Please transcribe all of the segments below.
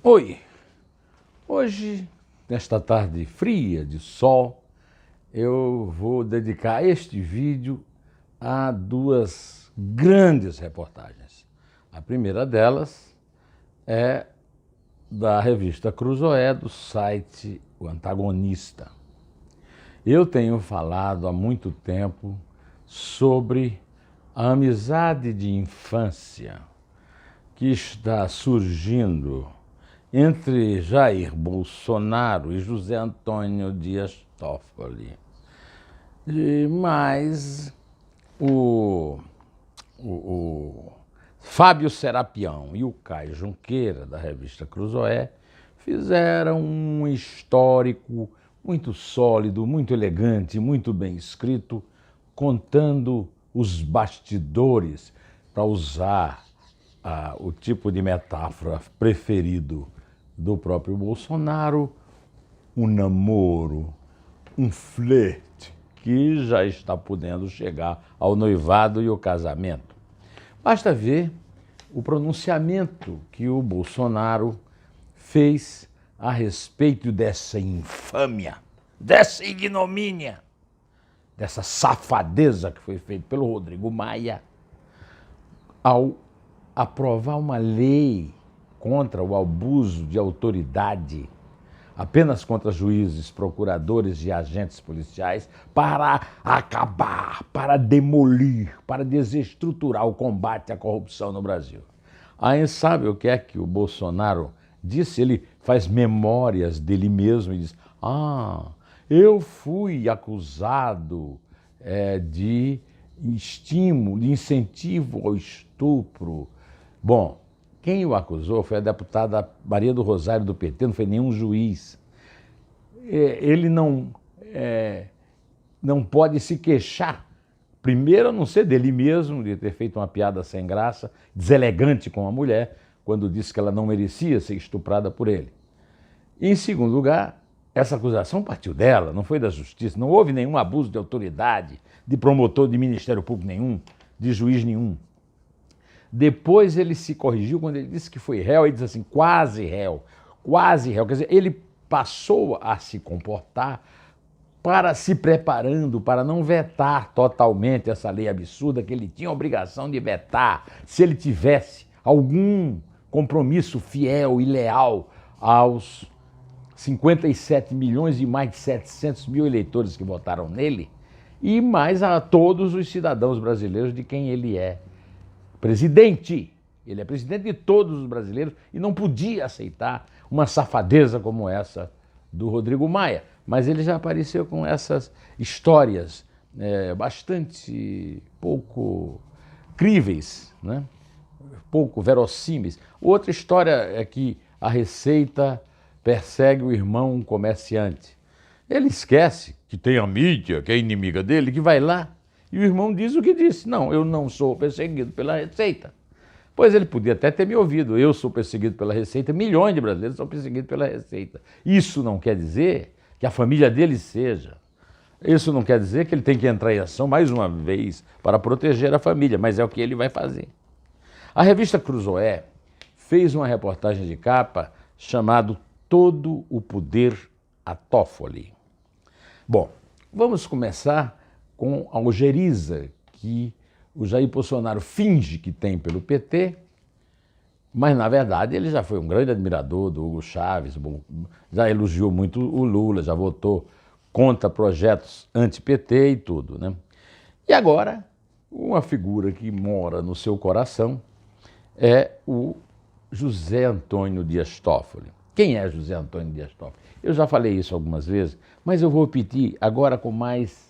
Oi, hoje, nesta tarde fria de sol, eu vou dedicar este vídeo a duas grandes reportagens. A primeira delas é da revista Cruzoé, do site O Antagonista. Eu tenho falado há muito tempo sobre a amizade de infância que está surgindo entre Jair Bolsonaro e José Antônio Dias Toffoli. Mas o Fábio Serapião e o Caio Junqueira, da revista Cruzoé, fizeram um histórico muito sólido, muito elegante, muito bem escrito, contando os bastidores, para usar o tipo de metáfora preferido do próprio Bolsonaro, um namoro, um flerte que já está podendo chegar ao noivado e ao casamento. Basta ver o pronunciamento que o Bolsonaro fez a respeito dessa infâmia, dessa ignomínia, dessa safadeza que foi feita pelo Rodrigo Maia ao aprovar uma lei contra o abuso de autoridade, apenas contra juízes, procuradores e agentes policiais, para acabar, para demolir, para desestruturar o combate à corrupção no Brasil. Aí sabe o que é que o Bolsonaro disse? Ele faz memórias dele mesmo e diz: eu fui acusado de estímulo, de incentivo ao estupro. Bom, quem o acusou foi a deputada Maria do Rosário do PT, não foi nenhum juiz. Ele não pode se queixar, primeiro, a não ser dele mesmo, de ter feito uma piada sem graça, deselegante com a mulher, quando disse que ela não merecia ser estuprada por ele. E, em segundo lugar, essa acusação partiu dela, não foi da justiça, não houve nenhum abuso de autoridade, de promotor de Ministério Público nenhum, de juiz nenhum. Depois ele se corrigiu quando ele disse que foi réu, ele disse assim, quase réu, quer dizer, ele passou a se comportar para se preparando para não vetar totalmente essa lei absurda que ele tinha a obrigação de vetar se ele tivesse algum compromisso fiel e leal aos 57 milhões e mais de 700 mil eleitores que votaram nele e mais a todos os cidadãos brasileiros de quem ele é presidente. Ele é presidente de todos os brasileiros e não podia aceitar uma safadeza como essa do Rodrigo Maia. Mas ele já apareceu com essas histórias bastante pouco críveis, né? Pouco verossímeis. Outra história é que a Receita persegue o irmão comerciante. Ele esquece que tem a mídia, que é inimiga dele, que vai lá e o irmão diz o que disse. Não, eu não sou perseguido pela Receita. Pois ele podia até ter me ouvido. Eu sou perseguido pela Receita, milhões de brasileiros são perseguidos pela Receita. Isso não quer dizer que a família dele seja. Isso não quer dizer que ele tem que entrar em ação mais uma vez para proteger a família, mas é o que ele vai fazer. A revista Cruzoé fez uma reportagem de capa chamado Todo o Poder a Toffoli. Bom, vamos começar com a algeriza que o Jair Bolsonaro finge que tem pelo PT, mas, na verdade, ele já foi um grande admirador do Hugo Chávez, já elogiou muito o Lula, já votou contra projetos anti-PT e tudo, né? E agora, uma figura que mora no seu coração é o José Antônio Dias Toffoli. Quem é José Antônio Dias Toffoli? Eu já falei isso algumas vezes, mas eu vou repetir agora com mais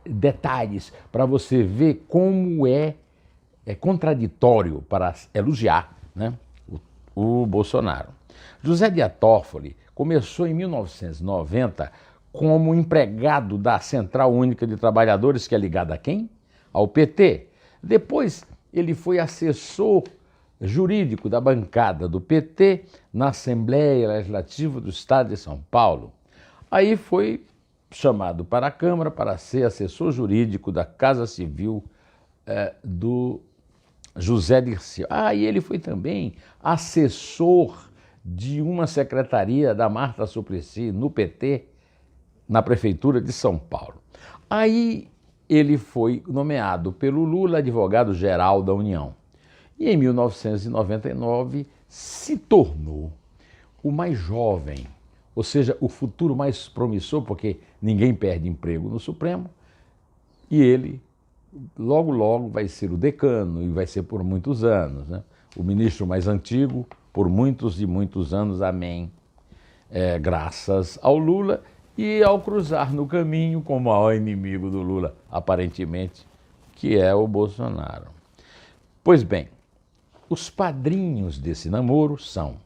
detalhes para você ver como é contraditório para elogiar, né, o Bolsonaro. José Dias Toffoli começou em 1990 como empregado da Central Única de Trabalhadores, que é ligada a quem? Ao PT. Depois ele foi assessor jurídico da bancada do PT na Assembleia Legislativa do Estado de São Paulo. Aí foi chamado para a Câmara para ser assessor jurídico da Casa Civil do José Dirceu. E ele foi também assessor de uma secretaria da Marta Suplicy, no PT, na Prefeitura de São Paulo. Aí ele foi nomeado pelo Lula advogado-geral da União. E em 1999 se tornou o mais jovem, ou seja, o futuro mais promissor, porque ninguém perde emprego no Supremo, e ele logo, logo vai ser o decano, e vai ser por muitos anos, né? O ministro mais antigo, por muitos e muitos anos, amém. Graças ao Lula e ao cruzar no caminho com o maior inimigo do Lula, aparentemente, que é o Bolsonaro. Pois bem, os padrinhos desse namoro são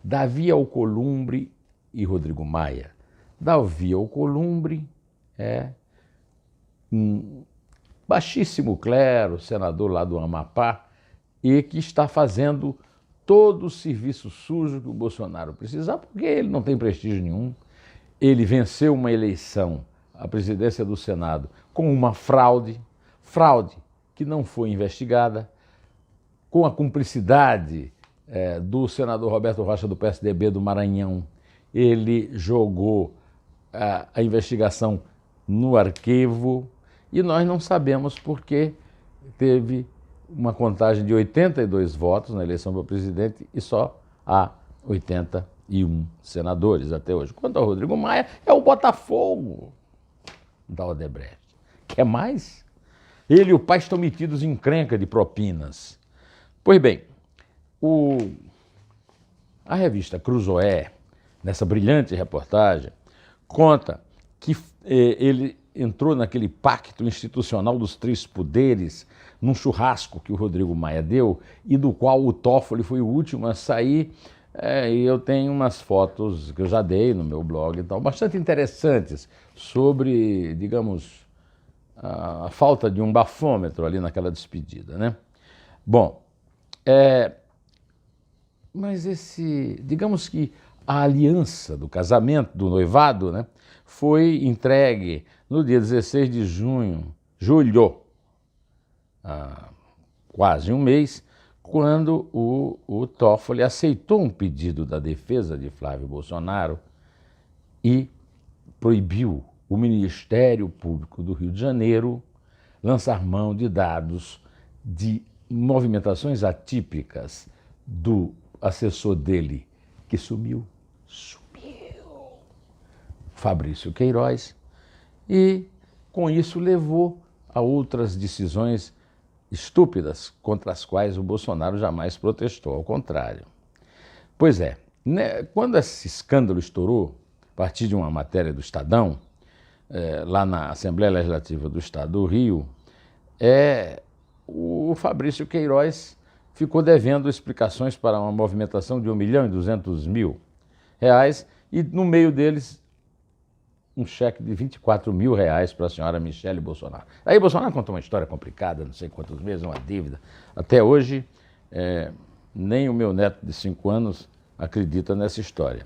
Davi Alcolumbre e Rodrigo Maia. Davi Alcolumbre é um baixíssimo clero, senador lá do Amapá, e que está fazendo todo o serviço sujo que o Bolsonaro precisa, porque ele não tem prestígio nenhum. Ele venceu uma eleição, a presidência do Senado, com uma fraude que não foi investigada, com a cumplicidade do senador Roberto Rocha, do PSDB do Maranhão. Ele jogou a investigação no arquivo e nós não sabemos porque teve uma contagem de 82 votos na eleição para presidente e só há 81 senadores até hoje. Quanto ao Rodrigo Maia, é o Botafogo da Odebrecht. Quer mais? Ele e o pai estão metidos em encrenca de propinas. Pois bem, a revista Cruzoé, nessa brilhante reportagem, conta que ele entrou naquele pacto institucional dos três poderes, num churrasco que o Rodrigo Maia deu e do qual o Toffoli foi o último a sair. E eu tenho umas fotos que eu já dei no meu blog e tal, bastante interessantes sobre, digamos, a falta de um bafômetro ali naquela despedida, né? Bom, mas digamos que a aliança do casamento, do noivado, né, foi entregue no dia 16 de julho, há quase um mês, quando o Toffoli aceitou um pedido da defesa de Flávio Bolsonaro e proibiu o Ministério Público do Rio de Janeiro lançar mão de dados de movimentações atípicas do assessor dele, que sumiu, Fabrício Queiroz, e com isso levou a outras decisões estúpidas contra as quais o Bolsonaro jamais protestou, ao contrário. Pois é, né, quando esse escândalo estourou, a partir de uma matéria do Estadão, lá na Assembleia Legislativa do Estado do Rio, o Fabrício Queiroz ficou devendo explicações para uma movimentação de R$1.200.000 e no meio deles um cheque de R$24.000 para a senhora Michele Bolsonaro. Aí Bolsonaro contou uma história complicada, não sei quantos meses, uma dívida. Até hoje, nem o meu neto de 5 anos acredita nessa história.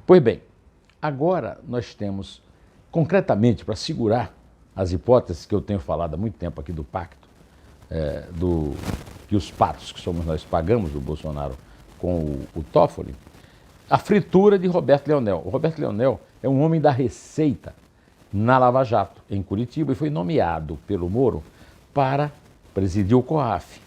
Pois bem, agora nós temos, concretamente, para segurar as hipóteses que eu tenho falado há muito tempo aqui do pacto, que os patos que somos nós pagamos do Bolsonaro com o Toffoli, a fritura de Roberto Leonel. O Roberto Leonel é um homem da Receita na Lava Jato, em Curitiba, e foi nomeado pelo Moro para presidir o COAF.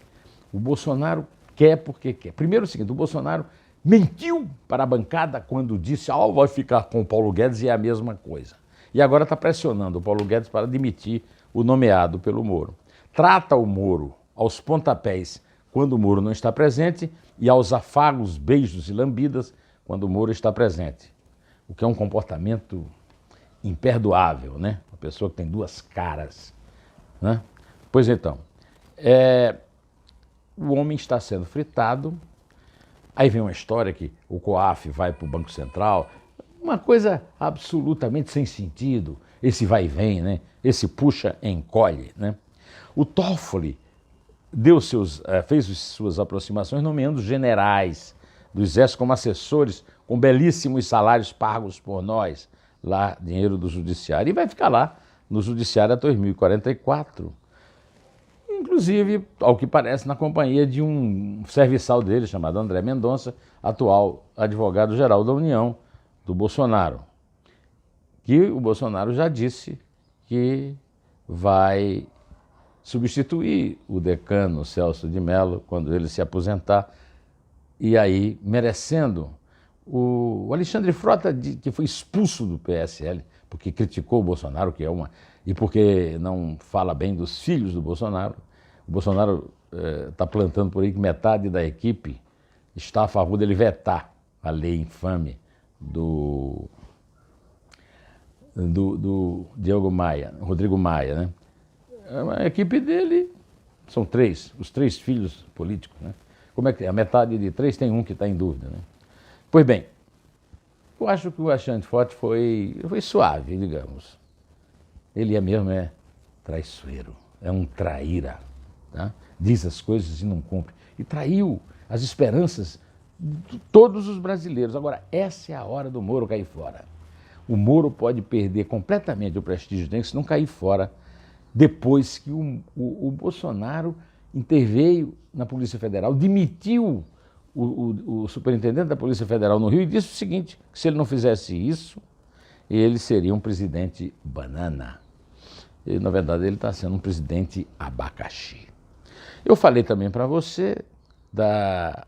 O Bolsonaro quer porque quer. Primeiro o seguinte, o Bolsonaro mentiu para a bancada quando disse vai ficar com o Paulo Guedes e é a mesma coisa. E agora está pressionando o Paulo Guedes para demitir o nomeado pelo Moro. Trata o Moro aos pontapés quando o Moro não está presente e aos afagos, beijos e lambidas quando o Moro está presente. O que é um comportamento imperdoável, né? Uma pessoa que tem duas caras, né? Pois então, o homem está sendo fritado, aí vem uma história que o COAF vai para o Banco Central, uma coisa absolutamente sem sentido, esse vai e vem, né? Esse puxa, encolhe, né? O Toffoli fez suas aproximações nomeando generais do Exército como assessores com belíssimos salários pagos por nós, lá, dinheiro do Judiciário, e vai ficar lá no Judiciário até 2044. inclusive, ao que parece, na companhia de um serviçal dele, chamado André Mendonça, atual advogado-geral da União, do Bolsonaro, que o Bolsonaro já disse que vai substituir o decano Celso de Mello quando ele se aposentar, e aí merecendo o Alexandre Frota, que foi expulso do PSL, porque criticou o Bolsonaro, e porque não fala bem dos filhos do Bolsonaro. O Bolsonaro está plantando por aí que metade da equipe está a favor dele vetar a lei infame do Rodrigo Maia, né? A equipe dele são os três filhos políticos, né? Como é que é? A metade de três tem um que está em dúvida, né? Pois bem, eu acho que o Alexandre Frota foi suave, digamos. Ele mesmo é traiçoeiro, é um traíra, tá? Diz as coisas e não cumpre. E traiu as esperanças de todos os brasileiros. Agora, essa é a hora do Moro cair fora. O Moro pode perder completamente o prestígio dele se não cair fora depois que o Bolsonaro interveio na Polícia Federal, demitiu o superintendente da Polícia Federal no Rio e disse o seguinte, que se ele não fizesse isso, ele seria um presidente banana. E, na verdade, ele está sendo um presidente abacaxi. Eu falei também para você da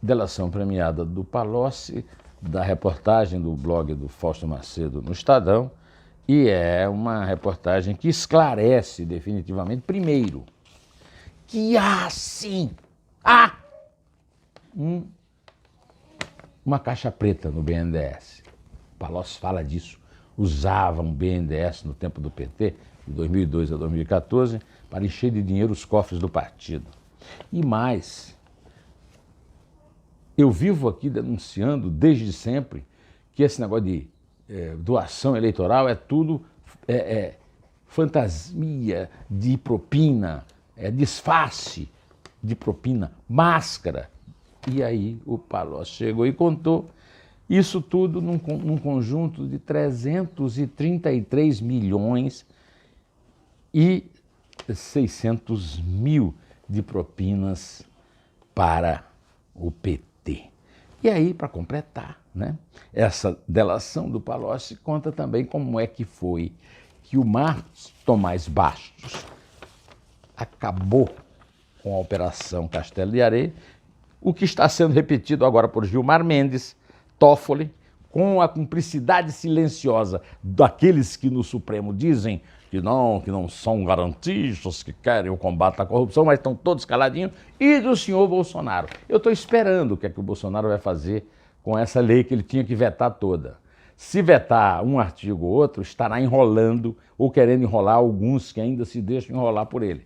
delação premiada do Palocci, da reportagem do blog do Fausto Macedo no Estadão, e é uma reportagem que esclarece definitivamente, primeiro, que há sim, uma caixa preta no BNDES. O Palocci fala disso. Usavam BNDES no tempo do PT, de 2002 a 2014, para encher de dinheiro os cofres do partido. E mais, eu vivo aqui denunciando desde sempre que esse negócio de doação eleitoral é tudo fantasia de propina, disfarce de propina, máscara. E aí o Palocci chegou e contou isso tudo num conjunto de 333 milhões e 600 mil de propinas para o PT. E aí, para completar, né, essa delação do Palocci conta também como é que foi que o Marcos Tomás Bastos acabou com a Operação Castelo de Areia, o que está sendo repetido agora por Gilmar Mendes, Toffoli, com a cumplicidade silenciosa daqueles que no Supremo dizem que não são garantistas, que querem o combate à corrupção, mas estão todos caladinhos, e do senhor Bolsonaro. Eu estou esperando o que é que o Bolsonaro vai fazer com essa lei que ele tinha que vetar toda. Se vetar um artigo ou outro, estará enrolando ou querendo enrolar alguns que ainda se deixam enrolar por ele.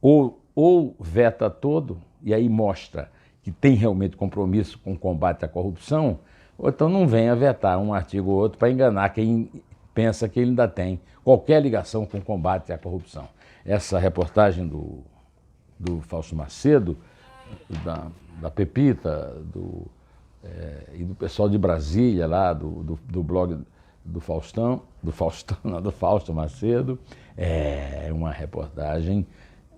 Ou veta todo, e aí mostra que tem realmente compromisso com o combate à corrupção, ou então não venha vetar um artigo ou outro para enganar quem pensa que ele ainda tem qualquer ligação com o combate à corrupção. Essa reportagem do Fausto Macedo, da Pepita, e do pessoal de Brasília, lá do blog do Fausto Macedo, é uma reportagem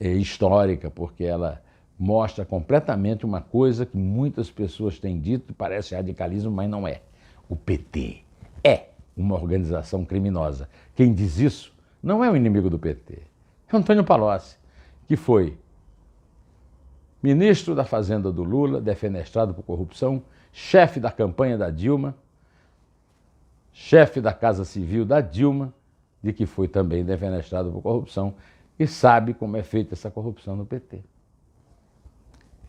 histórica, porque ela mostra completamente uma coisa que muitas pessoas têm dito, parece radicalismo, mas não é. O PT é uma organização criminosa. Quem diz isso não é o inimigo do PT, é Antônio Palocci, que foi ministro da Fazenda do Lula, defenestrado por corrupção, chefe da campanha da Dilma, chefe da Casa Civil da Dilma, de que foi também defenestrado por corrupção, e sabe como é feita essa corrupção no PT.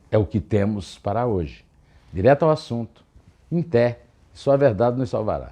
É o que temos para hoje. Direto ao assunto, em té, só a verdade nos salvará.